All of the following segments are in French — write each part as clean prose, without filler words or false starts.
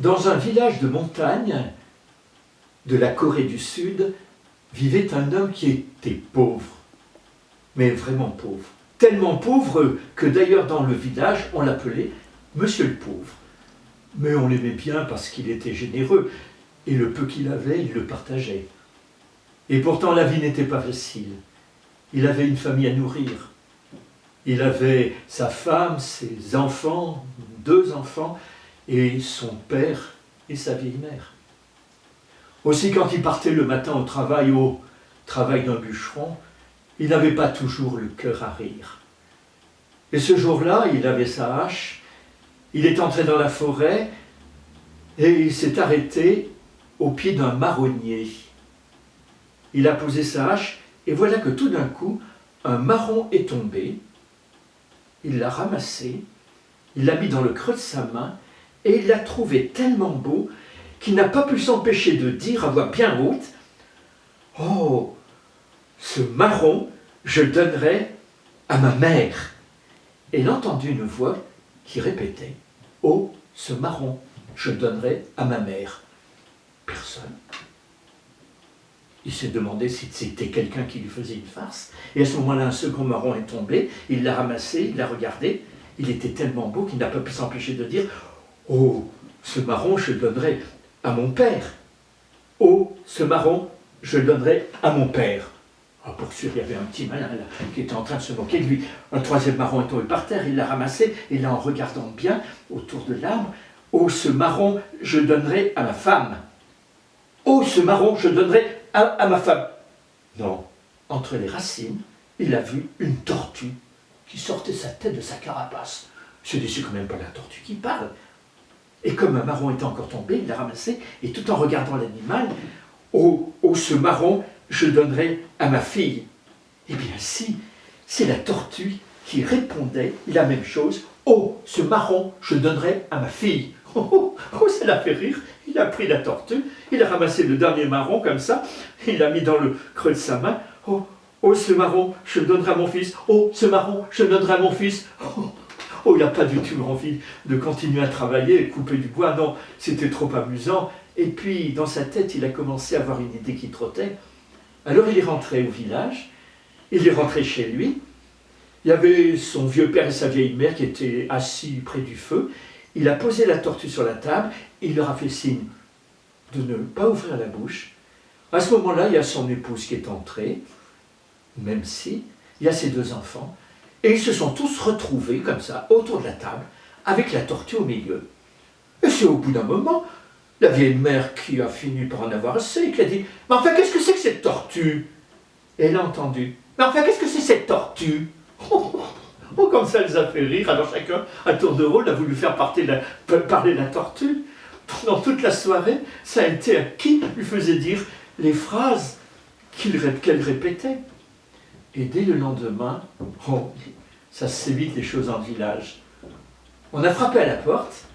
Dans un village de montagne de la Corée du Sud vivait un homme qui était pauvre, mais vraiment pauvre. Tellement pauvre que d'ailleurs dans le village, on l'appelait Monsieur le Pauvre. Mais on l'aimait bien parce qu'il était généreux, et le peu qu'il avait, il le partageait. Et pourtant la vie n'était pas facile. Il avait une famille à nourrir. Il avait sa femme, ses enfants, 2 enfants, et son père et sa vieille mère. Aussi quand il partait le matin au travail d'un bûcheron, il n'avait pas toujours le cœur à rire. Et ce jour-là, il avait sa hache, il est entré dans la forêt et il s'est arrêté au pied d'un marronnier. Il a posé sa hache et voilà que tout d'un coup, un marron est tombé. Il l'a ramassé, il l'a mis dans le creux de sa main et il l'a trouvé tellement beau qu'il n'a pas pu s'empêcher de dire à voix bien haute « Oh, ce marron, je le donnerai à ma mère !» Et il a entendu une voix qui répétait « Oh, ce marron, je le donnerai à ma mère !» Personne. Il s'est demandé si c'était quelqu'un qui lui faisait une farce. Et à ce moment-là, un second marron est tombé, il l'a ramassé, il l'a regardé. Il était tellement beau qu'il n'a pas pu s'empêcher de dire « Oh, ce marron, je le donnerai à mon père. Oh, ce marron, je le donnerai à mon père. » Ah, pour sûr, il y avait un petit malin là, qui était en train de se moquer de lui. Un troisième marron est tombé par terre, il l'a ramassé, et là, en regardant bien autour de l'arbre, « Oh, ce marron, je le donnerai à ma femme. Oh, ce marron, je le donnerai à ma femme. » Non, entre les racines, il a vu une tortue qui sortait sa tête de sa carapace. Il s'est dit, c'est quand même pas la tortue qui parle. Et comme un marron était encore tombé, il l'a ramassé, et tout en regardant l'animal, « Oh, ce marron, je le donnerai à ma fille. » Eh bien si, c'est la tortue qui répondait la même chose. « Oh, ce marron, je le donnerai à ma fille. » Ça l'a fait rire. Il a pris la tortue, il a ramassé le dernier marron comme ça, il l'a mis dans le creux de sa main. « Oh, ce marron, je le donnerai à mon fils. Oh, ce marron, je le donnerai à mon fils. » Oh, il n'a pas du tout envie de continuer à travailler et couper du bois. Non, c'était trop amusant. Et puis, dans sa tête, il a commencé à avoir une idée qui trottait. Alors, il est rentré au village, il est rentré chez lui. Il y avait son vieux père et sa vieille mère qui étaient assis près du feu. Il a posé la tortue sur la table, il leur a fait signe de ne pas ouvrir la bouche. À ce moment-là, il y a son épouse qui est entrée, même si, il y a ses 2 enfants, et ils se sont tous retrouvés comme ça, autour de la table, avec la tortue au milieu. Et c'est au bout d'un moment, la vieille mère qui a fini par en avoir assez, et qui a dit « Mais enfin, qu'est-ce que c'est que cette tortue ?» Et elle a entendu « Mais enfin, qu'est-ce que c'est cette tortue ?» Oh, comme ça, elle les a fait rire. Alors chacun, à tour de rôle, a voulu faire parler la tortue. Pendant toute la soirée, ça a été à qui lui faisait dire les phrases qu'elle répétait. Et dès le lendemain, oh, ça s'évite les choses en village. On a frappé à la porte.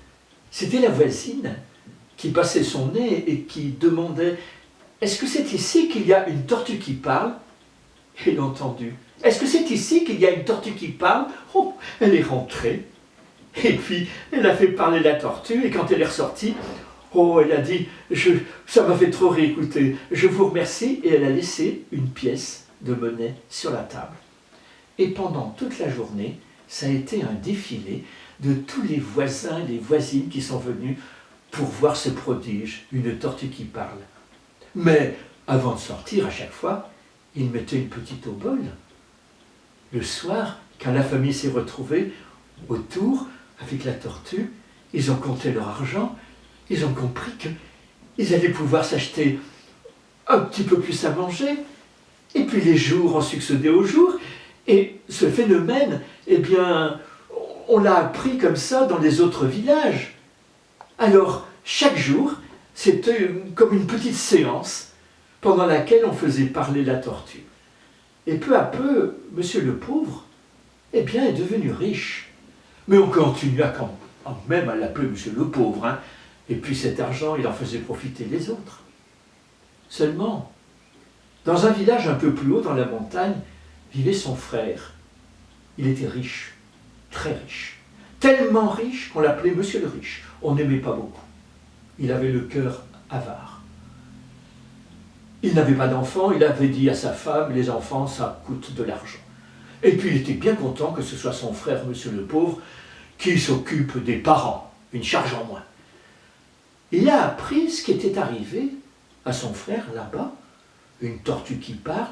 C'était la voisine qui passait son nez et qui demandait « Est-ce que c'est ici qu'il y a une tortue qui parle ?» Et elle a entendu. « Est-ce que c'est ici qu'il y a une tortue qui parle ?» Oh, elle est rentrée. Et puis, elle a fait parler la tortue, et quand elle est ressortie, oh, elle a dit « Ça m'a fait trop réécouter, je vous remercie », et elle a laissé une pièce de monnaie sur la table. Et pendant toute la journée, ça a été un défilé de tous les voisins et les voisines qui sont venus pour voir ce prodige, une tortue qui parle. Mais avant de sortir, à chaque fois, ils mettaient une petite obole. Le soir, quand la famille s'est retrouvée autour, avec la tortue, ils ont compté leur argent, ils ont compris qu'ils allaient pouvoir s'acheter un petit peu plus à manger, et puis les jours ont succédé aux jours, et ce phénomène, eh bien, on l'a appris comme ça dans les autres villages. Alors, chaque jour, c'était comme une petite séance pendant laquelle on faisait parler la tortue. Et peu à peu, Monsieur le Pauvre, eh bien, est devenu riche. Mais on continua quand même à l'appeler Monsieur le Pauvre, hein. Et puis cet argent, il en faisait profiter les autres. Seulement, dans un village un peu plus haut dans la montagne, vivait son frère. Il était riche, très riche. Tellement riche qu'on l'appelait Monsieur le Riche. On n'aimait pas beaucoup. il avait le cœur avare. Il n'avait pas d'enfants, il avait dit à sa femme, les enfants, ça coûte de l'argent. Et puis il était bien content que ce soit son frère, monsieur le pauvre, qui s'occupe des parents, une charge en moins. Il a appris ce qui était arrivé à son frère là-bas, une tortue qui parle,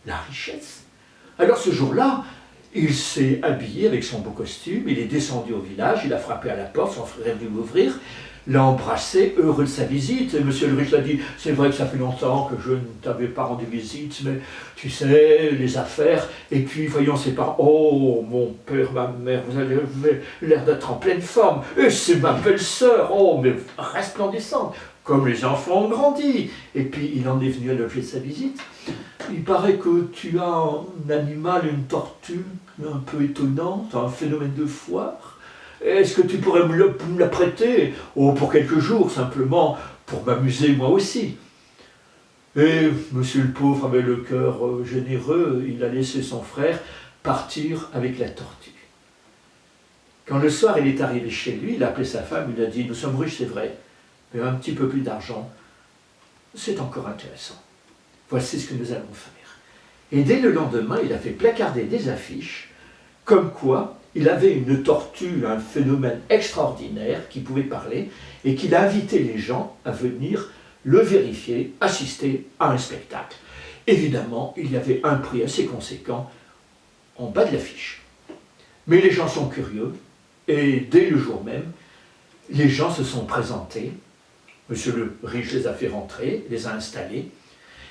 la richesse. Alors ce jour-là, il s'est habillé avec son beau costume, il est descendu au village, il a frappé à la porte, son frère est venu m'ouvrir, l'a embrassé, heureux de sa visite. Et monsieur le riche l'a dit, c'est vrai que ça fait longtemps que je ne t'avais pas rendu visite, mais tu sais, les affaires, et puis voyons ses parents, oh mon père, ma mère, vous avez l'air d'être en pleine forme, et c'est ma belle-sœur, oh mais resplendissante, comme les enfants ont grandi. Et puis il en est venu à l'objet de sa visite. Il paraît que tu as un animal, une tortue, un peu étonnante, un phénomène de foire. Est-ce que tu pourrais me la prêter? Oh, pour quelques jours, simplement, pour m'amuser moi aussi. Et monsieur le pauvre avait le cœur généreux, il a laissé son frère partir avec la tortue. Quand le soir il est arrivé chez lui, il a appelé sa femme, il a dit, nous sommes riches, c'est vrai, mais un petit peu plus d'argent, c'est encore intéressant. Voici ce que nous allons faire. Et dès le lendemain, il a fait placarder des affiches, comme quoi il avait une tortue, un phénomène extraordinaire qui pouvait parler, et qu'il a invité les gens à venir le vérifier, assister à un spectacle. Évidemment, il y avait un prix assez conséquent en bas de l'affiche. Mais les gens sont curieux, et dès le jour même, les gens se sont présentés. Monsieur le riche les a fait rentrer, les a installés.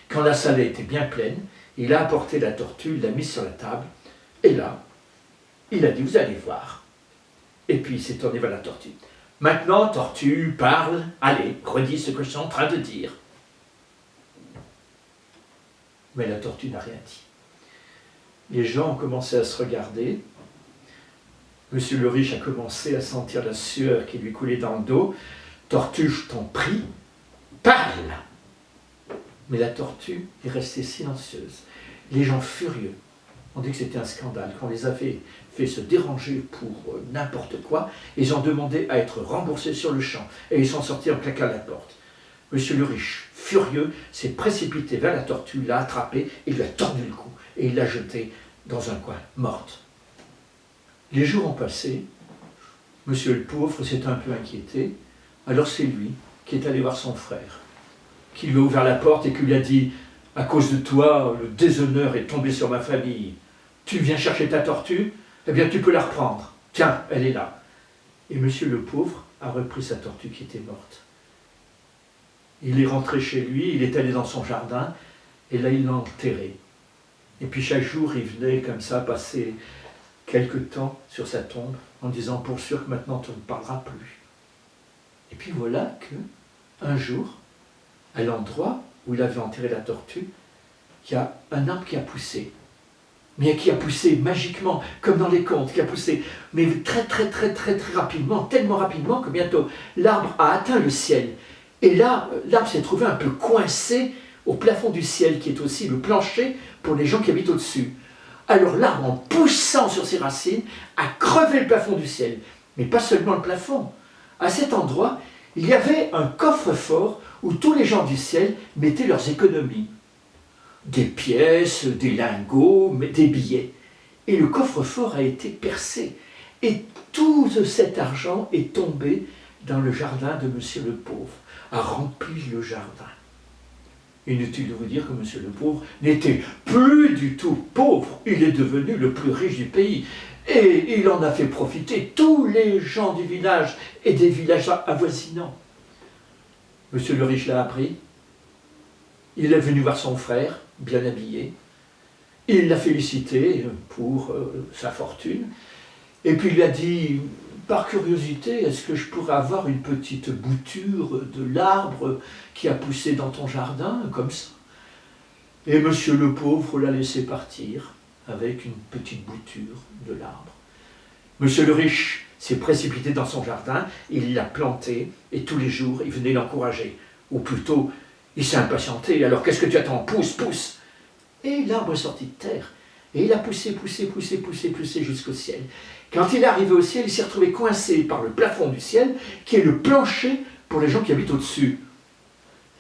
Quand la salle était bien pleine, il a apporté la tortue, il l'a mise sur la table, et là, il a dit, vous allez voir. Et puis il s'est tourné vers la tortue. Maintenant, tortue, parle, allez, redis ce que je suis en train de dire. Mais la tortue n'a rien dit. Les gens ont commencé à se regarder. Monsieur le riche a commencé à sentir la sueur qui lui coulait dans le dos. Tortue, je t'en prie, parle. Mais la tortue est restée silencieuse. Les gens furieux ont dit que c'était un scandale, qu'on les avait fait se déranger pour n'importe quoi. Ils ont demandé à être remboursés sur le champ. Et ils sont sortis en claquant la porte. Monsieur le riche, furieux, s'est précipité vers la tortue, l'a attrapée et lui a tordu le cou. Et il l'a jetée dans un coin, morte. Les jours ont passé. Monsieur le pauvre s'est un peu inquiété. Alors c'est lui qui est allé voir son frère, qui lui a ouvert la porte et qui lui a dit « À cause de toi, le déshonneur est tombé sur ma famille. Tu viens chercher ta tortue? Eh bien, tu peux la reprendre. Tiens, elle est là. » Et monsieur le pauvre a repris sa tortue qui était morte. Il est rentré chez lui, il est allé dans son jardin, et là, il l'a enterré. Et puis chaque jour, il venait comme ça passer quelque temps sur sa tombe, en disant « Pour sûr que maintenant, tu ne parleras plus. » Et puis voilà que, un jour, à l'endroit où il avait enterré la tortue, il y a un arbre qui a poussé. Mais qui a poussé magiquement, comme dans les contes, qui a poussé, mais très rapidement, tellement rapidement que bientôt l'arbre a atteint le ciel. Et là, l'arbre s'est trouvé un peu coincé au plafond du ciel, qui est aussi le plancher pour les gens qui habitent au-dessus. Alors l'arbre, en poussant sur ses racines, a crevé le plafond du ciel. Mais pas seulement le plafond. À cet endroit, il y avait un coffre-fort où tous les gens du ciel mettaient leurs économies. Des pièces, des lingots, des billets. Et le coffre-fort a été percé. Et tout cet argent est tombé dans le jardin de monsieur le pauvre, a rempli le jardin. Inutile de vous dire que monsieur le pauvre n'était plus du tout pauvre. Il est devenu le plus riche du pays. Et il en a fait profiter tous les gens du village et des villages avoisinants. Monsieur le riche l'a appris. Il est venu voir son frère, bien habillé. Il l'a félicité pour sa fortune. Et puis il lui a dit, par curiosité, est-ce que je pourrais avoir une petite bouture de l'arbre qui a poussé dans ton jardin, comme ça? Et monsieur le pauvre l'a laissé partir avec une petite bouture de l'arbre. Monsieur le riche s'est précipité dans son jardin, il l'a planté, et tous les jours, il venait l'encourager. Ou plutôt, il s'est impatienté, alors qu'est-ce que tu attends? Pousse, pousse! Et l'arbre est sorti de terre, et il a poussé jusqu'au ciel. Quand il est arrivé au ciel, il s'est retrouvé coincé par le plafond du ciel, qui est le plancher pour les gens qui habitent au-dessus.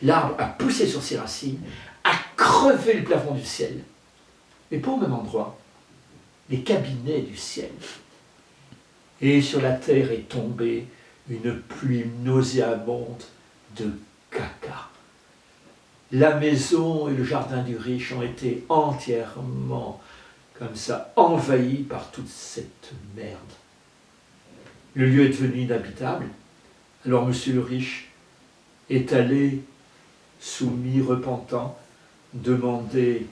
L'arbre a poussé sur ses racines, a crevé le plafond du ciel. Mais pas au même endroit, les cabinets du ciel. Et sur la terre est tombée une pluie nauséabonde de caca. La maison et le jardin du riche ont été entièrement, comme ça, envahis par toute cette merde. Le lieu est devenu inhabitable. Alors monsieur le riche est allé, soumis, repentant, demander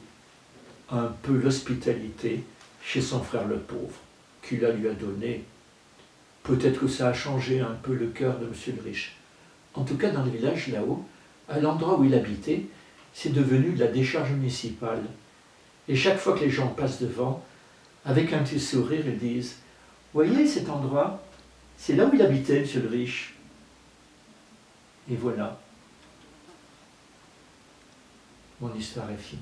un peu l'hospitalité chez son frère le pauvre, qui la lui a donné. Peut-être que ça a changé un peu le cœur de monsieur le riche. En tout cas, dans le village là-haut, à l'endroit où il habitait, c'est devenu de la décharge municipale. Et chaque fois que les gens passent devant, avec un petit sourire, ils disent « Voyez cet endroit, c'est là où il habitait, monsieur le riche. » Et voilà, mon histoire est finie.